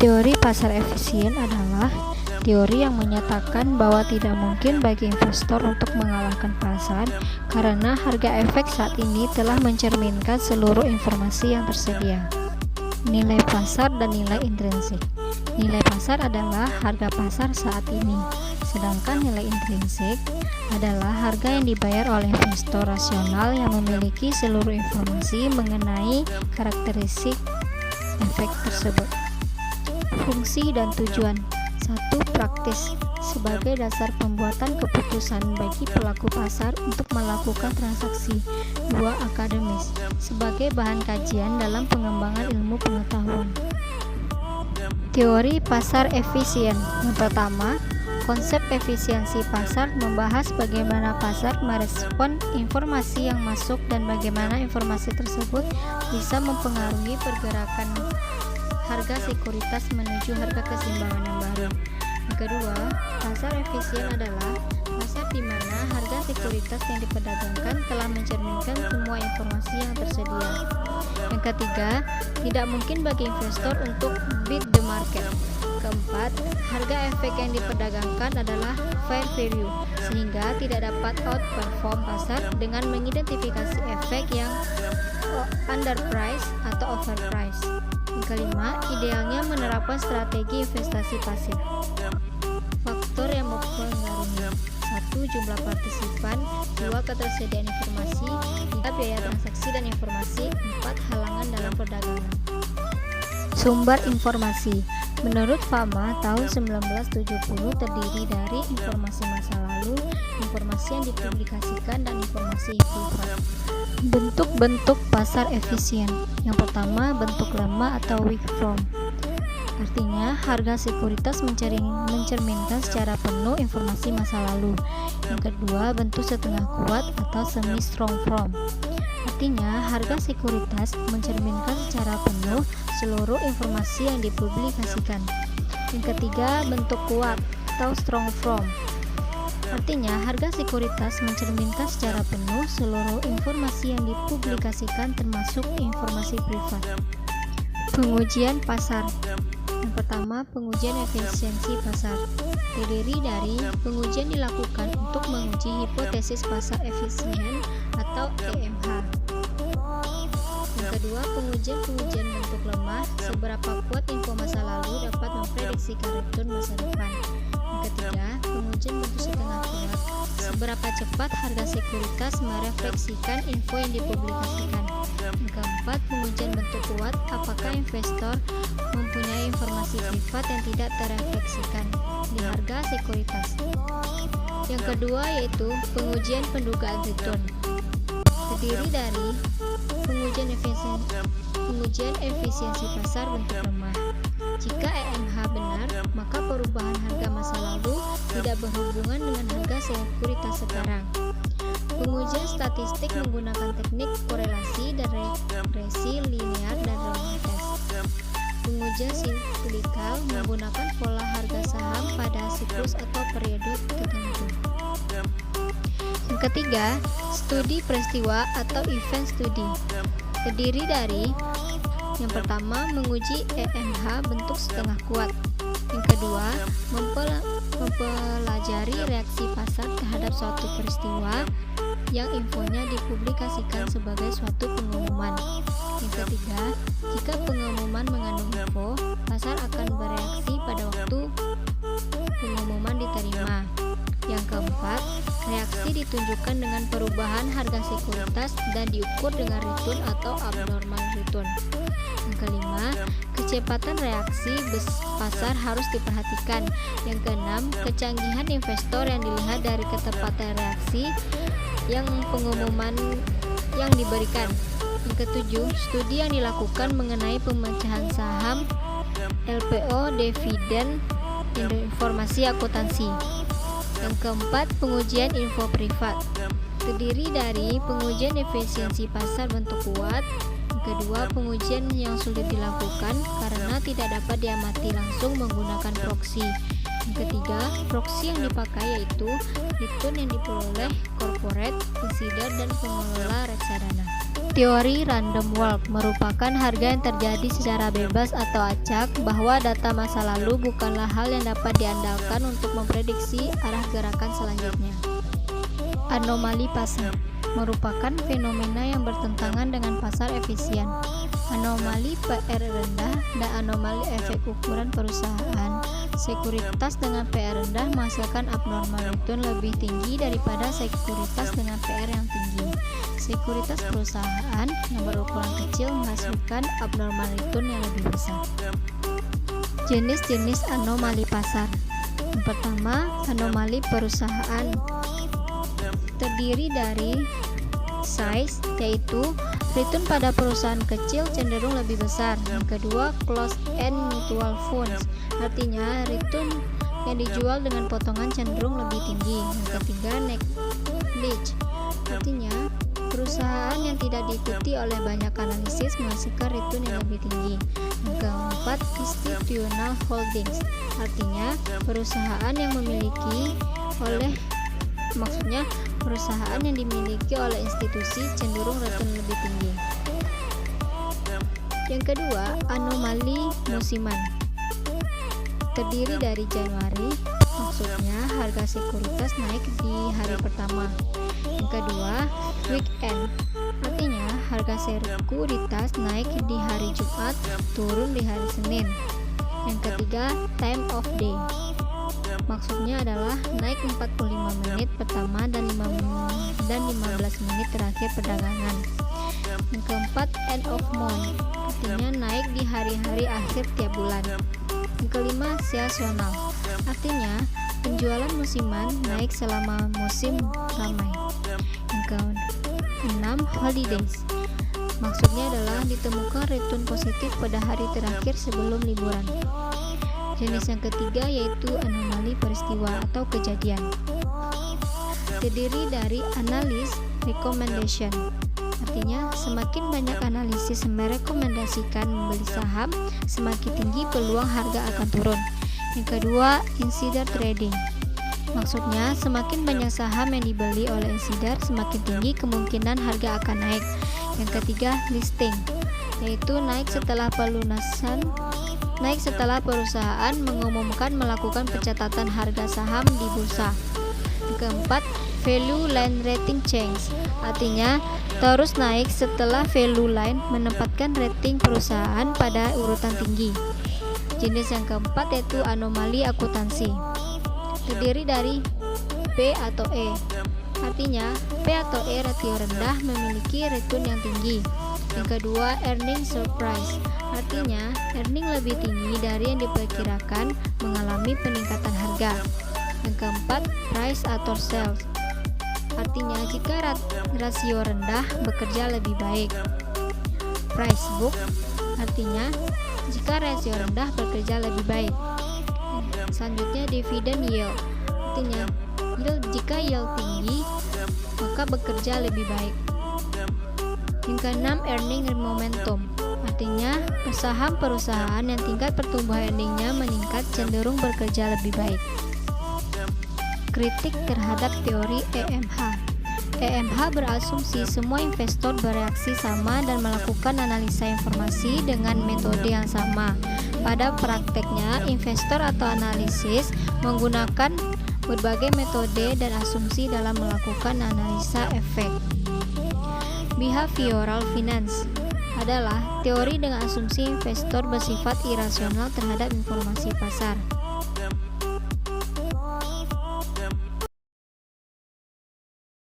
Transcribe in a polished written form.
Teori pasar efisien adalah teori yang menyatakan bahwa tidak mungkin bagi investor untuk mengalahkan pasar karena harga efek saat ini telah mencerminkan seluruh informasi yang tersedia. Nilai pasar dan nilai intrinsik. Nilai pasar adalah harga pasar saat ini, sedangkan nilai intrinsik adalah harga yang dibayar oleh investor rasional yang memiliki seluruh informasi mengenai karakteristik efek tersebut. Fungsi dan tujuan. 1. Praktis sebagai dasar pembuatan keputusan bagi pelaku pasar untuk melakukan transaksi. 2. Akademis sebagai bahan kajian dalam pengembangan ilmu pengetahuan. Teori pasar efisien. Yang pertama, konsep efisiensi pasar membahas bagaimana pasar merespon informasi yang masuk dan bagaimana informasi tersebut bisa mempengaruhi pergerakan harga sekuritas menuju harga keseimbangan yang baru. Yang kedua, pasar efisien adalah pasar di mana harga sekuritas yang diperdagangkan telah mencerminkan semua informasi yang tersedia. Yang ketiga, tidak mungkin bagi investor untuk beat the market. Keempat, harga efek yang diperdagangkan adalah fair value, sehingga tidak dapat outperform pasar dengan mengidentifikasi efek yang underprice atau overprice. Yang kelima, idealnya menerapkan strategi investasi pasif. Faktor yang mempengaruhi: 1. Jumlah partisipan. 2. Ketersediaan informasi. 3. Biaya transaksi dan informasi. 4. Halangan dalam perdagangan. Sumber informasi. Menurut Fama, tahun 1970 terdiri dari informasi masa lalu, informasi yang dipublikasikan, dan informasi privat. Bentuk-bentuk pasar efisien. Yang pertama, bentuk lemah atau weak form. Artinya, harga sekuritas mencerminkan secara penuh informasi masa lalu. Yang kedua, bentuk setengah kuat atau semi-strong form. Artinya, harga sekuritas mencerminkan secara penuh seluruh informasi yang dipublikasikan. Yang ketiga, bentuk kuat atau strong form. Artinya, harga sekuritas mencerminkan secara penuh seluruh informasi yang dipublikasikan termasuk informasi privat. Pengujian pasar. Yang pertama, pengujian efisiensi pasar. Terdiri dari pengujian dilakukan untuk menguji hipotesis pasar efisien atau EMH. Yang kedua, pengujian bentuk lemah, seberapa kuat info masa lalu dapat memprediksikan return masa depan. Yang ketiga, pengujian bentuk setengah kuat, seberapa cepat harga sekuritas merefleksikan info yang dipublikasikan. Yang keempat, pengujian bentuk kuat, apakah investor mempunyai informasi privat yang tidak terefleksikan di harga sekuritas. Yang kedua yaitu pengujian pendugaan return. Terdiri dari pengujian efisiensi pasar bentuk lemah. Jika EMH benar, maka perubahan harga masa lalu tidak berhubungan dengan harga sekuritas sekarang. Pengujian statistik menggunakan teknik korelasi dan regresi linear dan Raman test. Pengujian siklikal menggunakan pola harga saham pada siklus atau periode tertentu. Yang ketiga, studi peristiwa atau event study. Terdiri dari yang pertama, menguji EMH bentuk setengah kuat. Yang kedua, mempelajari reaksi pasar terhadap suatu peristiwa yang infonya dipublikasikan sebagai suatu pengumuman. Yang ketiga, jika pengumuman mengandung info, pasar akan bereaksi pada waktu pengumuman diterima. Yang keempat, reaksi ditunjukkan dengan perubahan harga sekuritas dan diukur dengan return atau abnormal return. Yang kelima, kecepatan reaksi pasar harus diperhatikan. Yang keenam, kecanggihan investor yang dilihat dari ketepatan reaksi yang pengumuman yang diberikan. Yang ketujuh, studi yang dilakukan mengenai pemecahan saham, LPO, dividen, informasi akuntansi. Yang keempat, pengujian info privat. Terdiri dari pengujian efisiensi pasar bentuk kuat. Yang kedua, pengujian yang sulit dilakukan karena tidak dapat diamati langsung menggunakan proksi. Yang ketiga, proksi yang dipakai yaitu return yang diperoleh corporate, insider, dan pengelola reksadana. Teori random walk merupakan harga yang terjadi secara bebas atau acak, bahwa data masa lalu bukanlah hal yang dapat diandalkan untuk memprediksi arah gerakan selanjutnya. Anomali pasar merupakan fenomena yang bertentangan dengan pasar efisien. Anomali PR rendah dan anomali efek ukuran perusahaan. Sekuritas dengan PR rendah menghasilkan abnormal return lebih tinggi daripada sekuritas dengan PR yang tinggi. Sekuritas perusahaan yang berukuran kecil menghasilkan abnormal return yang lebih besar. Jenis-jenis anomali pasar. Yang pertama, anomali perusahaan. Terdiri dari size, yaitu return pada perusahaan kecil cenderung lebih besar. Yang kedua, closed-end mutual funds, artinya return yang dijual dengan potongan cenderung lebih tinggi. Yang ketiga, niche, artinya perusahaan yang tidak diikuti oleh banyak analisis menghasilkan return yang lebih tinggi. Yang keempat, institutional holdings, artinya perusahaan yang perusahaan yang dimiliki oleh institusi cenderung return lebih tinggi. Yang kedua, anomali musiman. Terdiri dari Januari, maksudnya harga sekuritas naik di hari pertama. Yang kedua, weekend, artinya harga sekuritas naik di hari Jumat, turun di hari Senin. Yang ketiga, time of day, maksudnya adalah naik 45 menit pertama dan 15 menit terakhir perdagangan. Yang keempat, end of month, artinya naik di hari-hari akhir tiap bulan. Yang kelima, seasonal, artinya penjualan musiman naik selama musim ramai. Yang keenam, holidays, maksudnya adalah ditemukan return positif pada hari terakhir sebelum liburan. Jenis yang ketiga yaitu anomali peristiwa atau kejadian. Terdiri dari analis recommendation, artinya semakin banyak analisis merekomendasikan membeli saham, semakin tinggi peluang harga akan turun. Yang kedua, insider trading, maksudnya semakin banyak saham yang dibeli oleh insider, semakin tinggi kemungkinan harga akan naik. Yang ketiga, listing, yaitu naik setelah perusahaan mengumumkan melakukan pencatatan harga saham di bursa. Yang keempat, value line rating change, artinya terus naik setelah value line menempatkan rating perusahaan pada urutan tinggi. Jenis yang keempat yaitu anomali akuntansi. Terdiri dari P atau E, artinya P atau E rasio rendah memiliki return yang tinggi. Yang kedua, earning surprise, artinya earning lebih tinggi dari yang diperkirakan mengalami peningkatan harga. Yang keempat, price atau sales, artinya jika rasio rendah bekerja lebih baik. Price book, artinya jika rasio rendah bekerja lebih baik. Selanjutnya, dividend yield, artinya jika yield tinggi maka bekerja lebih baik. Yang keenam, earning momentum, artinya saham perusahaan yang tingkat pertumbuhan earningnya meningkat cenderung bekerja lebih baik. Kritik terhadap teori EMH. EMH berasumsi semua investor bereaksi sama dan melakukan analisa informasi dengan metode yang sama. Pada prakteknya, investor atau analisis menggunakan berbagai metode dan asumsi dalam melakukan analisa efek. Behavioral finance adalah teori dengan asumsi investor bersifat irasional terhadap informasi pasar.